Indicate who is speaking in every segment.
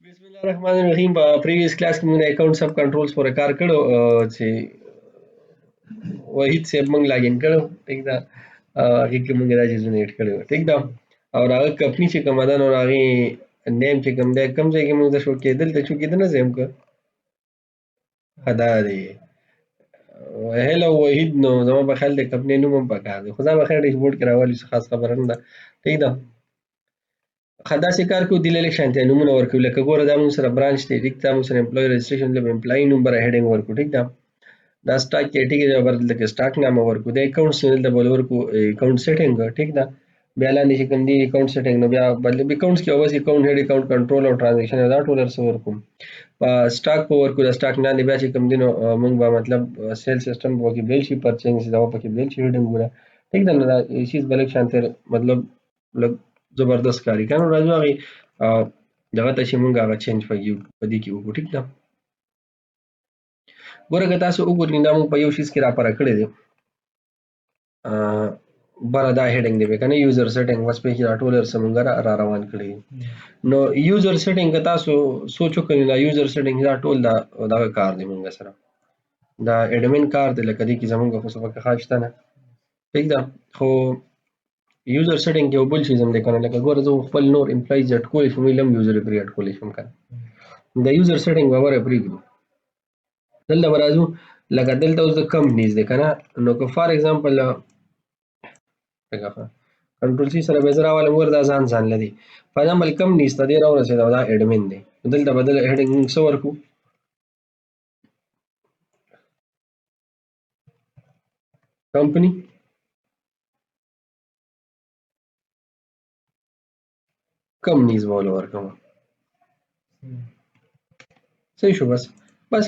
Speaker 1: بسم الله الرحمن الرحیم. په پریویس کلاس کې موږ اکاونټ سب کنټرولز پورې کار کړو چې وحید صاحب موږ لاګین کړو. ټیک ده، هغې کې موږ دا چیزونه ایډ کړي وو. ټیک ده، او هغه کمپني چې کومه ده نو هغې نیم چې کوم دی کوم ځای کې موږ د شو کېدل ته شو کېده نه زیم که ښه دا دی هیله وحید. نو زما په خیال دی کمپنۍ نوم هم پکار دی، خو ځان به خیر ډیشبورډ کې راولي څه خاص خبره نه ده. ټیک ده، ښه داسې کار کوو دې له لږ شانتیا نومونه ورکوو. لکه ګوره دا موږ سره برانچ دی، ټیک ده، موږ سره امپلوي رجسټریشن دی، امپلایي نوم به هیډینګ ورکوو. ټیک ده، دا سټاک کیټګري ده، بر دلته کې سټاک نامه ورکوو. د اکاونټس نه دلته به ورکوو اکاونټ سیټینګ. ټیک ده، بیا لاندې چې کوم دي اکاونټ سیټینګ نو بیا بدل اکاونټس کې اوس اکاونټ هیډ اکاونټ کنټرول او ټرانزیکشن دا ټول ورسره ورکوم. په سټاک په ورکوو، د سټاک لاندې بیا چې کوم دي نو موږ به مطلب سیل سیسټم به پکې بیل شي، پرچینګ دا به پکې بیل شي هیډینګونه. ټیک ده، نو دا شیز به لږ شانتې مطلب لږ زبردست کاري که نو راځو هغې دغه ته چې موږ هغه چینج په دې کې وکړو. ټیک ده، ګوره که تاسو وګورئ دا موږ په یو شیز کې راپره کړی دی، بره دا هیډینګ دی که نه یوزر سیټینګ، بس پکې دا ټول ورسره موږ را روان کړي دي. نو یوزر سیټینګ که تاسو سوچ وکړئ دا یوزر سیټینګ دا ټول دغه کار دی موږ سره، دا ایډمن کار دی، لکه دې کې زموږ خو څه پکې خاص شته نه. ټیک ده، خو یوزر سیټینګ کې یو بل چیز هم دی که نه، لکه ګوره زه خپل نور امپلایز اډ کولی شم، ویل هم یوزر پرې اډ کولی شم که نه. د یوزر سیټینګ به ور پرېږدو. دلته به راځو، لکه دلته اوس د کمپنیز دی که نه، نو که فار ایگزامپل کنټرول سی سره به زه راولم ور دا ځان لدی فار ایگزامپل کمپنیز ته دې راورسېده او دا ایډمن دی، دلته به دله هیډینګ موږ څه ورکړو، کمپنی کمپنیز به ولې ورکړم. صحیح شو، بس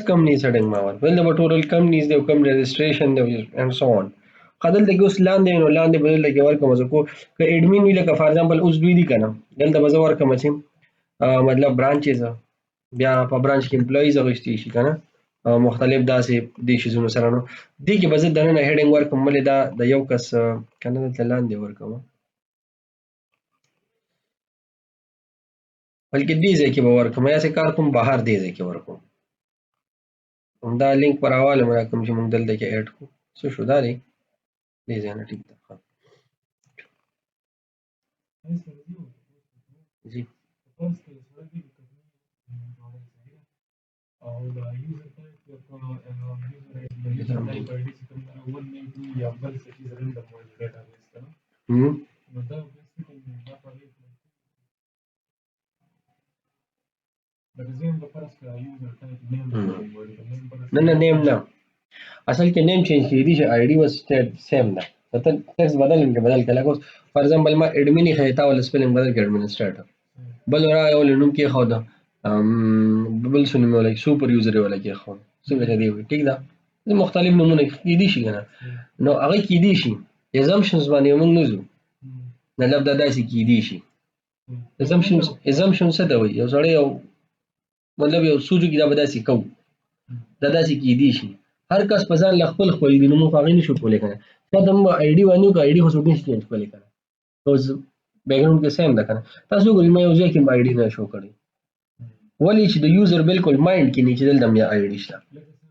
Speaker 1: کمپنیز هیډینګ ما ورکړو. دلته به ټوټل کمپنیز دی او کمپنی رجسټریشن دی اینډ سو آن. ښه دلته کې اوس لاندې نو لاندې به دلته کې ورکړم زه کو که ایډمن وي، لکه فار ایگزامپل اوس دوی دي که نه، دلته به زه ورکړم چې مطلب برانچز، بیا په برانچ کې امپلایز اخیستي شي که نه، مختلف داسې دې شیزونو سره. نو دې کې به زه دننه هیډینګ ورکړم ولې دا د یو کس که نه دلته لاندې ورکړم، بلکې دې ځای کې به ورکړم، یا څه کار کوم بهر دې ځای کې ورکړم. دا لینک پر حواله مې راکړم چې موږ دلته کې ایډ کړو. څه شو دا دی دې ځای نه. ټیک ده جی نه نیم نه، اصل کې نیم چینج کیدی شي، آی ډي بس سیم ده، ته ټیکس بدل کړه. لکه اوس فار ایگزامپل ما ایډمن یې ښیي، تا ول سپیلنګ بدل کړ ایډمنسټریټر، بل راغی نوم کېښوده، بل څه نوم یې ولګي، سوپر یوزر یې ولګي ښود، څنګه چې دی وي. ټیک ده، مختلف نومونه کیدی شي که نه، نو هغه کیدی شي assumptions باندې موږ نه ځو، مطلب دا داسې کیدی شي. assumptions څه ته وایي، یو سړی یو مطلب یو سوچو کې دا به داسې کوو، دا داسې کیدی شي. هر کس په ځان له خپل دی، نو موږ هغې نشو کولی که نه. شاید موږ آی ډي باندې وکړو، آی ډي خو څوک نشي چینج کولی که نه، اوس بیکګراونډ کې سیم ده که نه. تاسو وګورئ ما یو ځای کې آی ډي نه شو کړی، ولې چې د یوزر بالکل مایند کې نه چې دلته بیا آی ډي شته.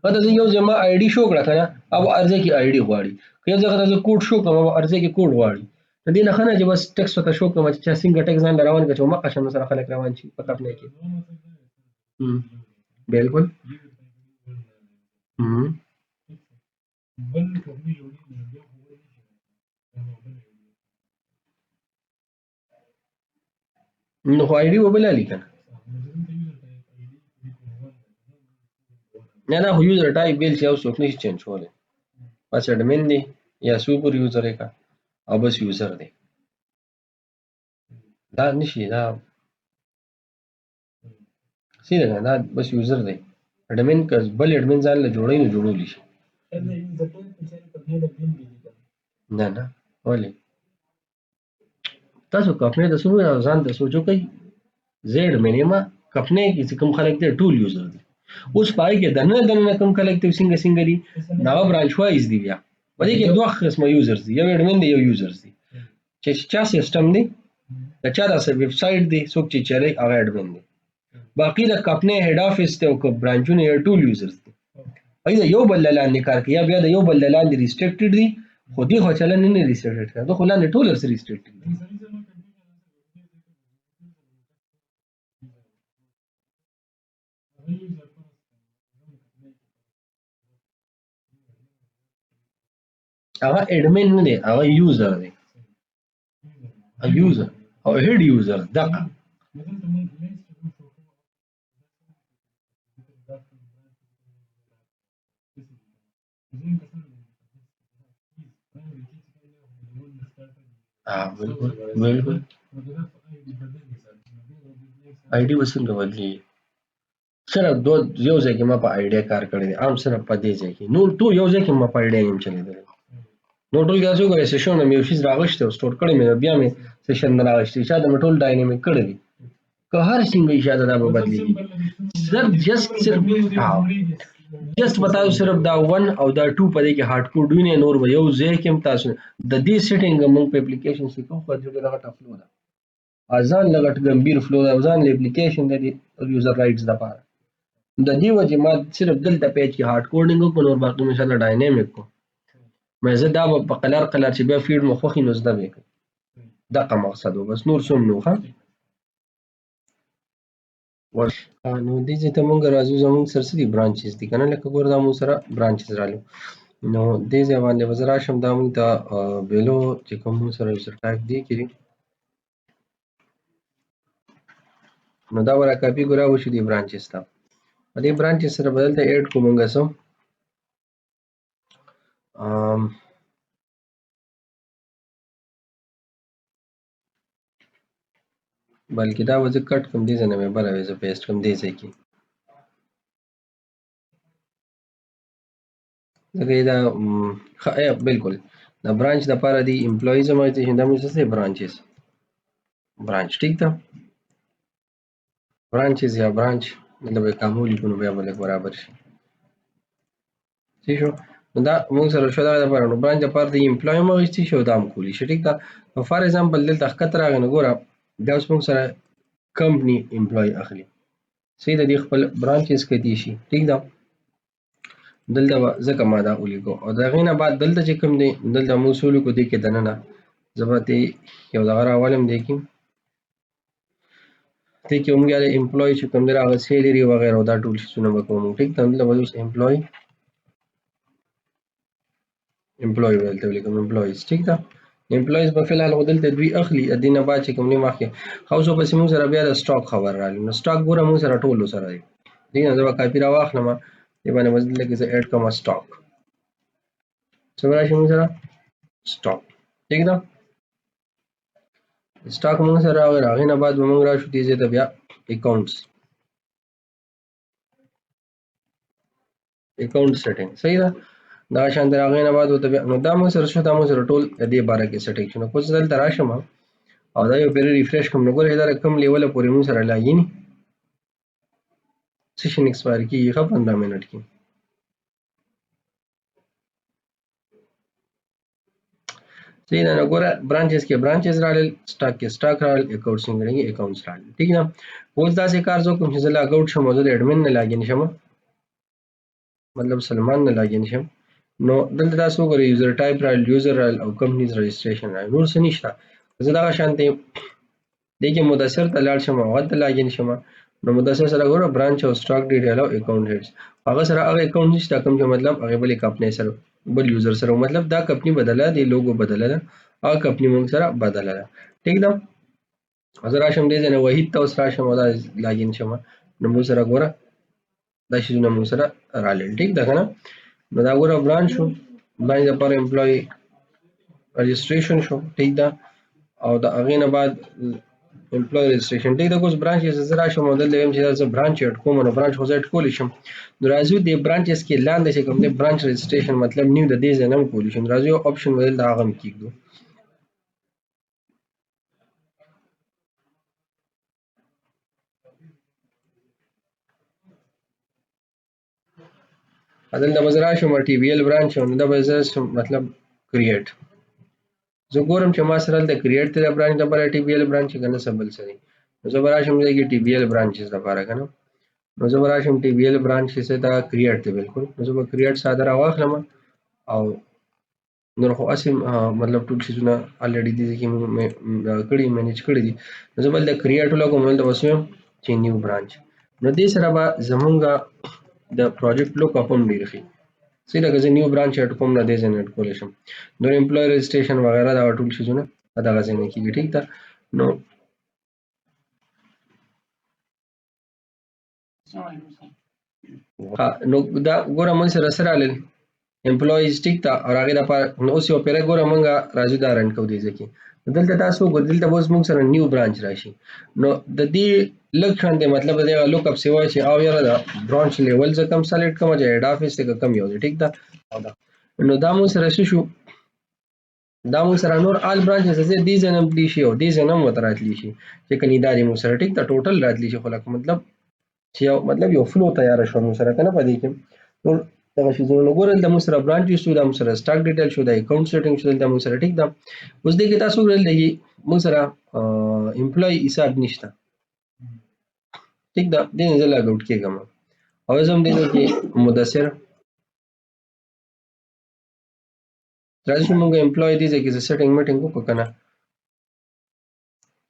Speaker 1: پته زه یو ځای ما آی ډي شو کړه که نه، او هر ځای کې آی ډي غواړي، که یو ځای ته زه کوډ شو کړم او هر ځای کې کوډ غواړي، د دې نه ښه نه چې بس ټیکس ورته شو کړم چې چا څنګه ټیکس ځان له روان کړه چې مخه شم سره خلک روان شي په کمپنۍ کې. بالکل نو خو آی ډي به بله لي که نه، نه خو یوزر ټایپ بیل شي او څوک نشي چینج کولی، بس ایډمن دی یا سوپر یوزر یې که او بس یوزر دی، دا نشي، دا سیده ده، دا بس یوزر دی. ایډمن که بل ایډمن ځان له جوړوي نو جوړولی شي. نه ولې تاسو کمپنۍ ته څومره ځان ته سوچ وکړئ، زه ایډمن یم، کمپنۍ کې چې کوم خلک دی ټول یوزر دي. اوس په هغې کې دننه کوم خلک دی څنګه دي، د هغه برانچ وایز دي. بیا په دې کې دوه قسمه یوزرز دي، یو ایډمن دی یو یوزرز دي. چې چا سیسټم دی، د چا داسې ویب سایټ دی څوک چې چلوي هغه ایډمن دی، باقي د کمپنۍ هډ افیس ته او که برانچونه یې ټول یوزرز دي ای د یو بل له لاندې کار کوي یا بیا د یو بل له لاندې ریسټریکټډ دي خو دې خو چلن نه ریسټریکټډ کړه دا خو لاندې ټول سره ریسټریکټډ دي هغه اډمن نه دی هغه یوزر دی یوزر او هډ یوزر دغه بالکل بالکل آی ډي وسنګ بدلی صرف دو یو ځای کې ما په آیډیا کار کړی دی عام صرف په دې ځای کې نور ټول یو ځای کې ما په آیډیا هم چلیدل نو ټول تاسو کوی سیشن مې یو شي راغشته او سٹور کړی مې بیا مې سیشن نه راغشته چې دا ټول ډاینامیک کړی دی که هر څنګه اجازه دا به بدلیږي صرف جست بتاو صرف دا 1 او دا 2 په دې کې هارد کوډ ویني نور به یو ځای کې هم تاسو د دې سیټینګ موږ په اپلیکیشن کې کوم په دې کې دا ټفلو ده ازان لګټ ګمبیر فلو ده ازان اپلیکیشن د یوزر رائټس د پاره د دې وجه ما صرف دلته پیج کې هارد کوډینګ کو نور باقي ان شاء الله ډاینامیک کو مې زه دا په قلار چې بیا فیډ مخ وخی نو زده وکړم دغه مقصد و بس نور څوم نو ها نو دې چې ته مونږ راځو زمونږ سره سړي برانچز دي کنه لکه ګور دا مونږ سره برانچز رالو نو دې ځای باندې وزر راشم دا مونږ ته بیلو چې کوم مونږ سره یوزر ټایپ دی کړي نو دا ورا کاپی ګورا وشو دي برانچز ته دې برانچز سره بدلته اډ کومګه سم بلکې دا وځ کټ کوم دي نه مې بل وځ پیسټ کوم دي ځکه دا بالکل دا برانچ د پاره دی امپلویز مایزیشن دا موږ څه برانچز برانچ ٹھیک ده برانچز یا برانچ مطلب کومولي کو بیا بل برابر شي شو دا موږ سره شو دا لپاره نو برانچ د پاره دی امپلوی مایزیشن شو دا کولی شي ٹھیک ده فار ایگزامپل دلته خطر راغی نو ګوره دا اوس موږ سره کمپنی امپلوی اخلي صحیح د دې خپل برانچز کې دي شي ٹھیک ده دلته ځکه ما دا ولیکو او دا غینه بعد دلته چې کوم دی دلته موږ سولو کو دی کې دننه زبته یو دغه راولم دی کې ته کې موږ یاله امپلوی چې کوم دی راغلی سیلری وغیرہ دا ټول څه به کوم ټیک ته دلته اوس امپلوی ولته ولیکم امپلویز ټیک ده امپلویز په فلحال دلته دوی اخلي ادینه بعد چې کوم نه ماخه خاصو پس موږ سره بیا د سٹاک خبر رالی نو سٹاک ګوره موږ سره ټولو سره دی دغه دا کاپی را واخلم دی باندې وزن لګي زه اډ کوم سٹاک څو راشي موږ سره سٹاک ٹھیک ده سٹاک موږ سره راغی نه بعد موږ راشو دي زه بیا اکاونټس اکاونټ سیټینګ صحیح ده دا شان راغی نه بعد بیا نو دا موږ سره شو دا موږ سره ټول د دې باره کې سیټینګ شنو کوڅ دلته راشم او دا یو پیر ریفریش کوم نو ګوره دا کم لیول پورې موږ سره لاګین سیشن ایکسپایر کیږي 15 منټ کې صحیح ده نو ګوره برانچز کې برانچز راړل سٹاک کې سٹاک راړل اکاونټس کې اکاونټس راړل ٹھیک ده اوس دا څه کار زو کوم چې زه لاګ اوټ شم او د اډمن نه لاګین شم مطلب سلمان نه لاګین شم نو دلته تاسو ګورئ یوزر ټایپ راړل یوزر راړل او کمپنیز رجسٹریشن راړل نور څه نشته زه دا شانته دغه مدثر ته لاړ شم او غته لاګین شم نو مدثر سره ګوره برانچ او سٹاک ډیټیل او اکاونټ هډز هغه سره هغه اکاونټ نشته کوم چې مطلب هغه بل کمپنی سره بل یوزر سره مطلب دا کمپنی بدله دی لوګو بدله ده او کمپنی موږ سره بدله ده ٹھیک ده حاضر راشم دې نه وحید ته اوس راشم او دا لاګین شم نو موږ سره ګوره دا شی نو موږ سره رالل ٹھیک ده کنه نو دا ګوره برانچ شو برانچ لپاره امپلوی رجسٹریشن شو ٹھیک ده او دا هغه نه بعد امپلوی رجسٹریشن ټیک دا کوم برانچ یې زرا شم مودل لیم چې دا برانچ اډ کوم نو برانچ خو زټ کولی شم نو راځو د برانچز کې لاندې چې کوم د برانچ رجسٹریشن مطلب نیو د دې زنم کولی شم راځو آپشن بدل دا غم کیږي بدل د مزرا شم ټي وی ال برانچ نو دا به مطلب کریټ زه ګورم چې ما سره د کریټ ته برانچ د بل ټي وی ال برانچ کنه سبل سره نو زه به راشم دې کې ټي بي ایل برانچز لپاره کنه. نو زه به راشم ټي بي ایل برانچ څه ته کریټ ته بالکل. نو زه به کریټ ساده راواخلم او نور خو اسیم مطلب ټول شیزونه الریډي دي چې مې کړي مینیج کړي دي. نو زه بل د کریټ لګوم نو د وسیم چې نیو برانچ. نو دې سره به زمونږه د پروجیکټ لوک اپ هم ډیر شي. سیده که زه نیو برانچ اډ کوم نه دې ځای نه اډ کولی شم. نور امپلوي رجسټریشن وغیره دا ټول شیزونه په دغه ځای نه کېږي. ټیک ده. نو نو دا ګوره موږ سره سره راغلل امپلویز ټیک ده او هغې دپاره نو اوس یو پیره ګوره موږ راځو دا رن کوو دې ځای کې. دلته تاسو وګورئ دلته به اوس موږ سره نیو برانچ راشي. نو د دې لږ شانتې مطلب د دغه لوک اپ سیوا چې او یاره د برانچ لیول زه کم سلیکټ کوم چې هیډ افیس دی که کم یو دی. ټیک ده. نو دا موږ سره څه شو دا موږ سره نور آل برانچز دې ځای نه هم تللی شي او دې ځای نه هم ورته راتلی شي چې کني دا دې موږ سره ټیک ده ټوټل راتلی شي. خو لکه مطلب چې یو مطلب یو فلو تیاره شوه موږ سره که نه په دې کې ټول دغه شیزونه. نو ګورئ دلته موږ سره برانچ شو دا موږ سره سټاک ډیټیل شو دا اکاونټ سیټینګ شو دلته موږ سره ټیک ده. اوس دې کې تاسو وګورئ دلته موږ سره امپلوي حساب نشته. ټیک ده. دې نه زه لاګ آوټ کېږم او زه هم دې ځای کې مدثر راځي چې موږ امپلوي دې ځای کې زه سیټینګ میټینګ وکړو که نه.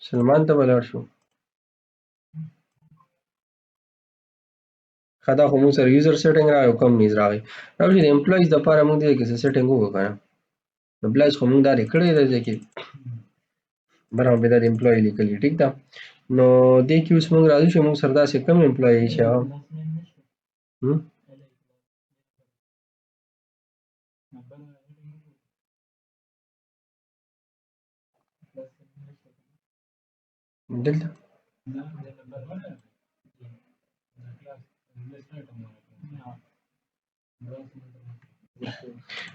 Speaker 1: سلمان ته به لاړ شو. ښه دا خو موږ سره یوزر سیټینګ راغی او کمپنیز راغی. راځي د امپلویز دپاره موږ دې کې څه سیټینګ وکړو که نه. امپلویز خو موږ دا دې کړی دی دې کې برابر به دا د امپلوي لیکلي. ټیک ده. نو دې کې اوس موږ راځو چې موږ سره داسې کم امپلوي چې هغه دلته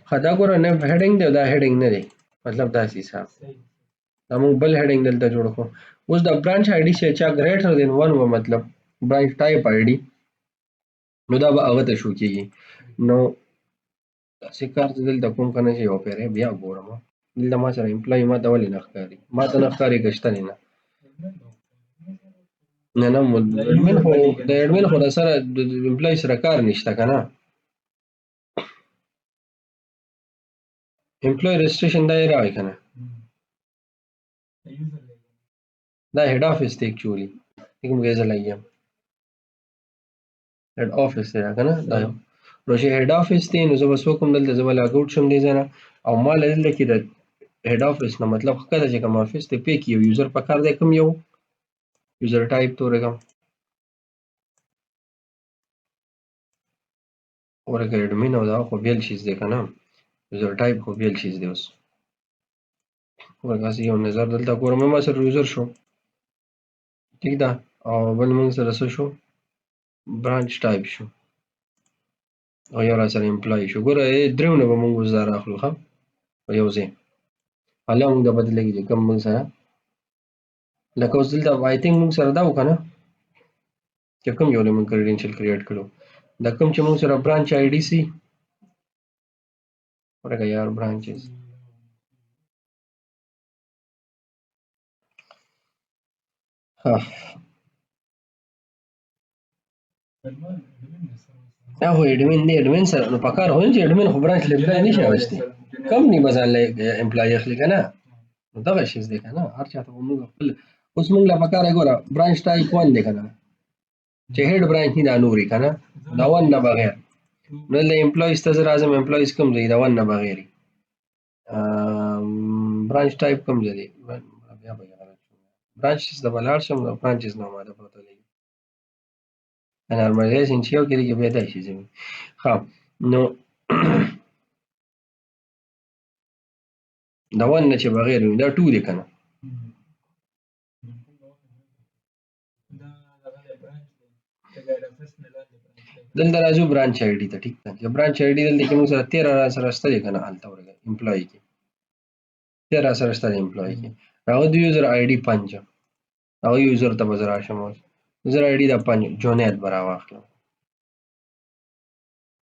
Speaker 1: ښه دا ګوره نه هیډینګ دی او دا هیډینګ نه دی مطلب داسې حساب دا موږ بل هیډینګ دلته جوړ کړو. اوس د برانچ آی ډي چې چا ګریټر دین ون و مطلب برانچ ټایپ آی ډي نو دا به هغه ته شو کېږي. نو داسې کار چې دلته کوم که نه چې یو پیری بیا ګورم دلته ما سره امپلوي ما ته ولې نه ښکاري ما ته نه ښکاري که شته نه نه نه اډمین خو د اډمین خو د سره د امپلوي سره کار نشته که نه. امپلوي رجسټریشن دا یې راغی که نه دا هیډ آفیس دی ایکچولی لیکن موږ یې زه لګیم هیډ آفیس دی دا که نه دا نو چې هیډ آفیس دی نو زه به څه وکړم دلته زه به لاګ آوټ شم دې ځای نه او ما له دلته کې د هیډ آفیس نه مطلب ښکته چې کوم آفیس دی پې کې یو یوزر پکار دی کوم یو یوزر ټایپ تورېږم ورکه اډمین او دا خو بیل شیز دی که نه یوزر ټایپ خو بیل شیز دی. اوس ورکه یو نظر دلته ګورم ما سره یوزر شو ټیک ده او بل موږ سره څه شو برانچ ټایپ شو او یو را سره امپلوي شو. ګوره درېو نه به موږ اوس دا راخلو ښه په یو ځای حالا موږ دا بدله کړي چې کوم موږ سره لکه اوس دلته آی تھنک موږ سره دا و که نه چې کوم یو نه موږ کریډینشل کریټ کړو دا کوم چې موږ سره برانچ آی ډي سي ورکه یار برانچز دا خو اډمین دی اډمین سره نو پکار خو چې اډمین خو برانچ له امپلای نشي اخیستی کمپني به ځان له امپلای اخلي که نه نو دغه شیز دی که نه هر چا ته به موږ خپل اوس موږ له پکار دی ګوره برانچ ټایپ ون دی که نه چې هیډ برانچ نه دا نوري که نه دا ون نه بغیر نو دلته امپلایز ته زه راځم امپلایز کوم ځای دا ون نه بغیر برانچ ټایپ کوم ځای دی بیا به برانچز ته به لاړ شم نو برانچز نه ما ته پته لګي نارملایزیشن چې یو کې دی بیا دا شي زمي ښه نو دا ون نه چې بغیر وي دا ټو دی که نه دلته راځو برانچ آی ډي ته ټیک ده چې برانچ آی ډي دلته کې موږ سره 13 را سره شته دی که نه هلته ورکړه امپلوي کې 13 را سره شته دی امپلوي کې هغه د یوزر آی ډي 5 هغه یوزر ته به زه راشم اوس یوزر آی ډي دا 5 جونید به راواخلم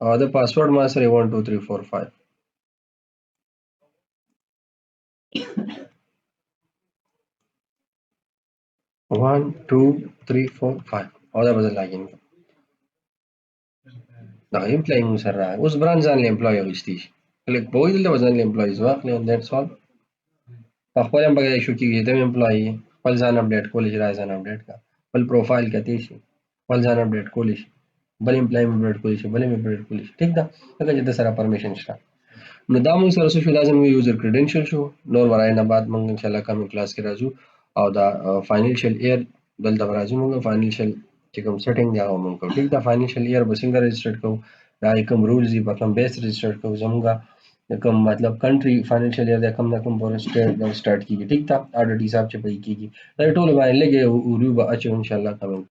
Speaker 1: او د پاسورډ ما سره 1 2 3 4 5 1 2 3 4 5 او دا بدل راځي دا امپلای مو سره راغی. اوس بران ځان له امپلای اغوستی شي کلیک به وایي دلته به ځان له امپلایز واخلي and that's all. په خپل هم پکې شو کېږي د امپلای خپل ځان اپډیټ کولی شي راځي ځان اپډیټ کا خپل پروفایل کتی شي خپل ځان اپډیټ کولی شي بل امپلای اپډیټ کولی شي بل اپډیټ کولی شي ټیک ده هغه چې د سره پرمیشن شته. نو دا موږ سره شو دا زموږ یوزر کریډنشل شو. نور ورای نه بعد موږ ان شاء الله کمنګ کلاس کې راځو او دا فاینانشل ایر دلته راځو موږ فاینانشل چې کوم سیټینګ دی هغه موږ کوو ټیک ده. فاینانشل ایر به څنګه رجسټر کوو دا کوم رولز دي په کوم بیس رجسټر کوو زموږ کوم مطلب کنټری فاینانشل ایر د کوم نه کوم پورې سٹارټ کیږي ټیک ده. اډیټ حساب چې پې کیږي دا ټول باندې لګي او ریو به اچو ان شاء الله کمنګ